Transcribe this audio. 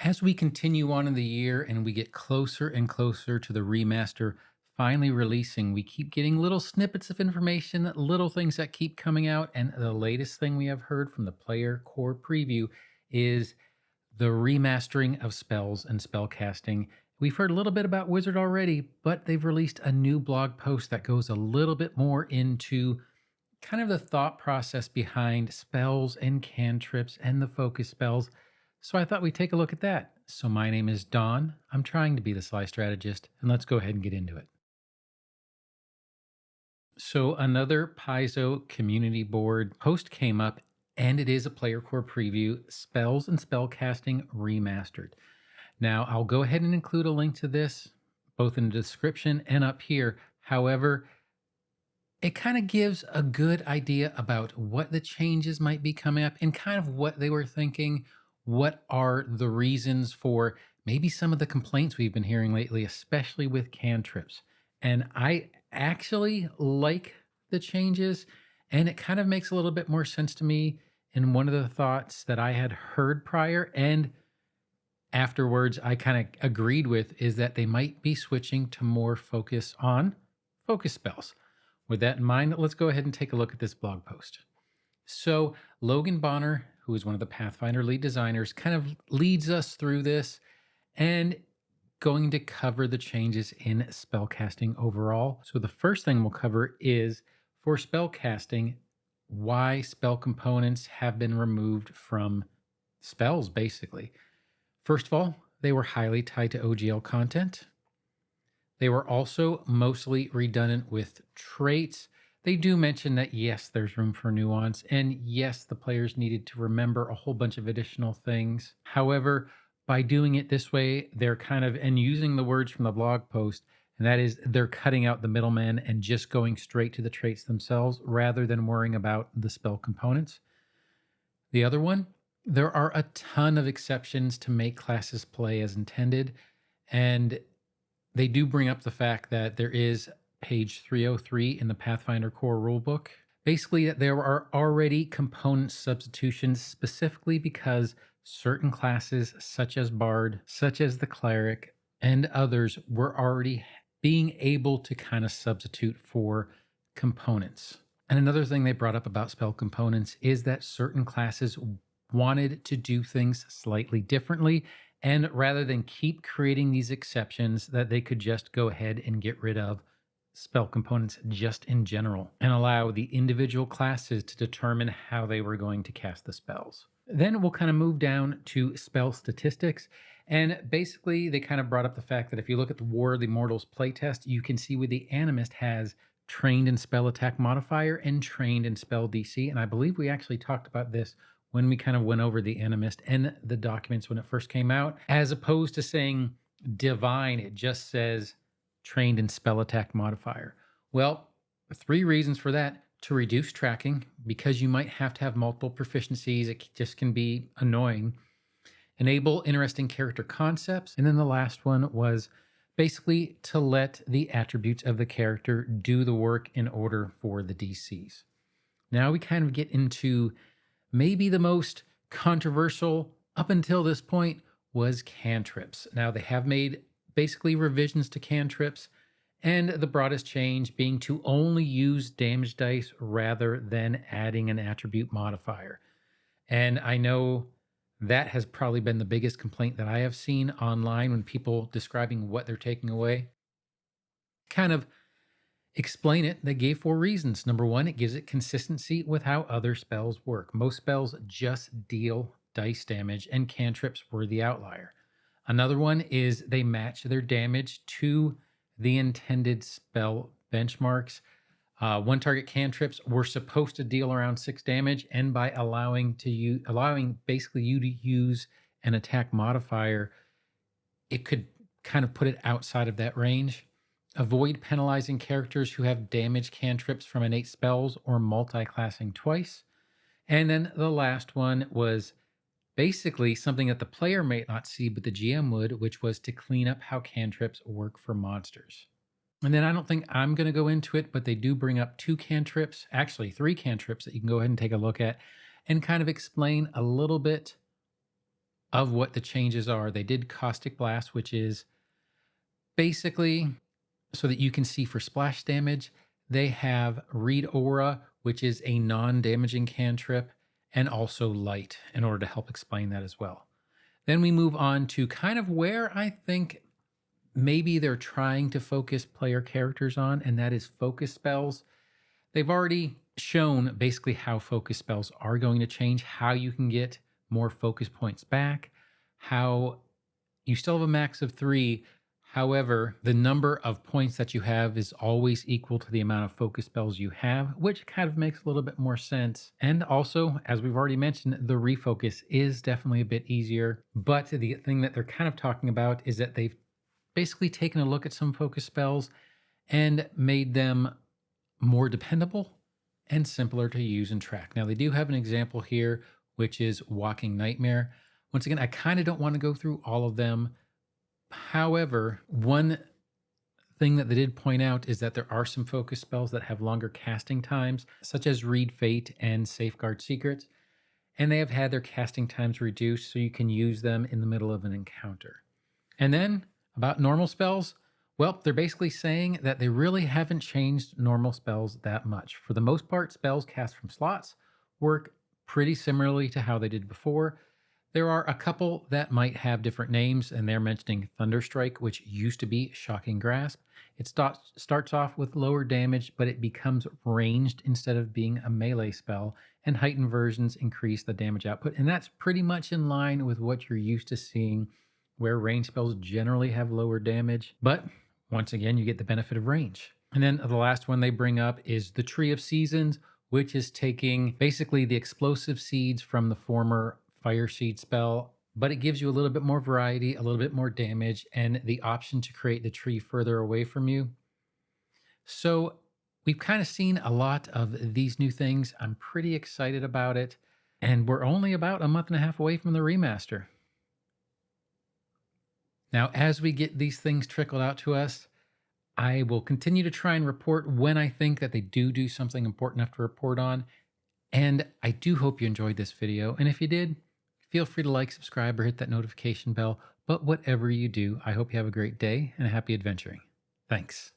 As we continue on in the year and we get closer and closer to the remaster finally releasing, we keep getting little snippets of information, little things that keep coming out. And the latest thing we have heard from the player core preview is the remastering of spells and spellcasting. We've heard a little bit about Wizard already, but they've released a new blog post that goes a little bit more into kind of the thought process behind spells and cantrips and the focus spells. So I thought we'd take a look at that. So my name is Don. I'm trying to be the Sly Strategist, and let's go ahead and get into it. So another Paizo community board post came up, and it is a player core preview, Spells and Spellcasting Remastered. Now I'll go ahead and include a link to this, both in the description and up here. However, it kind of gives a good idea about what the changes might be coming up and kind of what they were thinking. What are the reasons for maybe some of the complaints we've been hearing lately, especially with cantrips? And I actually like the changes, and it kind of makes a little bit more sense to me. And one of the thoughts that I had heard prior and afterwards I kind of agreed with is that they might be switching to more focus on focus spells. With that in mind, let's go ahead and take a look at this blog post. So Logan Bonner, who is one of the Pathfinder lead designers, kind of leads us through this and going to cover the changes in spellcasting overall. So the first thing we'll cover is for spellcasting, why spell components have been removed from spells, basically. First of all, they were highly tied to OGL content. They were also mostly redundant with traits. They do mention that, yes, there's room for nuance, and yes, the players needed to remember a whole bunch of additional things. However, by doing it this way, they're kind of, and using the words from the blog post, and that is they're cutting out the middleman and just going straight to the traits themselves rather than worrying about the spell components. The other one, there are a ton of exceptions to make classes play as intended, and they do bring up the fact that there is page 303 in the Pathfinder core rulebook. Basically, there are already component substitutions specifically because certain classes, such as Bard, such as the Cleric, and others, were already being able to kind of substitute for components. And another thing they brought up about spell components is that certain classes wanted to do things slightly differently. And rather than keep creating these exceptions, that they could just go ahead and get rid of spell components just in general and allow the individual classes to determine how they were going to cast the spells. Then we'll kind of move down to spell statistics. And basically, they kind of brought up the fact that if you look at the War of the Immortals playtest, you can see where the Animist has trained in spell attack modifier and trained in spell DC. And I believe we actually talked about this when we kind of went over the Animist and the documents when it first came out, as opposed to saying divine, it just says trained in spell attack modifier. Well, three reasons for that: to reduce tracking, because you might have to have multiple proficiencies, it just can be annoying. Enable interesting character concepts. And then the last one was basically to let the attributes of the character do the work in order for the DCs. Now we kind of get into maybe the most controversial up until this point was cantrips. Now they have made basically revisions to cantrips, and the broadest change being to only use damage dice rather than adding an attribute modifier. And I know that has probably been the biggest complaint that I have seen online when people describing what they're taking away. Kind of explain it, they gave four reasons. Number one, it gives it consistency with how other spells work. Most spells just deal dice damage, and cantrips were the outlier. Another one is they match their damage to the intended spell benchmarks. One target cantrips were supposed to deal around 6 damage, and by allowing basically you to use an attack modifier, it could kind of put it outside of that range. Avoid penalizing characters who have damage cantrips from innate spells or multi-classing twice. And then the last one was basically something that the player may not see, but the GM would, which was to clean up how cantrips work for monsters. And then I don't think I'm going to go into it, but they do bring up 2 cantrips, actually 3 cantrips that you can go ahead and take a look at and kind of explain a little bit of what the changes are. They did Caustic Blast, which is basically so that you can see for splash damage. They have Read Aura, which is a non-damaging cantrip, and also Light in order to help explain that as well. Then we move on to kind of where I think maybe they're trying to focus player characters on, and that is focus spells. They've already shown basically how focus spells are going to change, how you can get more focus points back, how you still have a max of 3. However, the number of points that you have is always equal to the amount of focus spells you have, which kind of makes a little bit more sense. And also, as we've already mentioned, the refocus is definitely a bit easier. But the thing that they're kind of talking about is that they've basically taken a look at some focus spells and made them more dependable and simpler to use and track. Now, they do have an example here, which is Walking Nightmare. Once again, I kind of don't want to go through all of them. However, one thing that they did point out is that there are some focus spells that have longer casting times, such as Read Fate and Safeguard Secrets, and they have had their casting times reduced so you can use them in the middle of an encounter. And then about normal spells, well, they're basically saying that they really haven't changed normal spells that much. For the most part, spells cast from slots work pretty similarly to how they did before. There are a couple that might have different names, and they're mentioning Thunderstrike, which used to be Shocking Grasp. It starts off with lower damage, but it becomes ranged instead of being a melee spell, and heightened versions increase the damage output. And that's pretty much in line with what you're used to seeing, where range spells generally have lower damage. But once again, you get the benefit of range. And then the last one they bring up is the Tree of Seasons, which is taking basically the explosive seeds from the former Fire Seed spell, but it gives you a little bit more variety, a little bit more damage, and the option to create the tree further away from you. So we've kind of seen a lot of these new things. I'm pretty excited about it, and we're only about a month and a half away from the remaster. Now, as we get these things trickled out to us, I will continue to try and report when I think that they do something important enough to report on. And I do hope you enjoyed this video. And if you did, feel free to like, subscribe, or hit that notification bell. But whatever you do, I hope you have a great day and a happy adventuring. Thanks.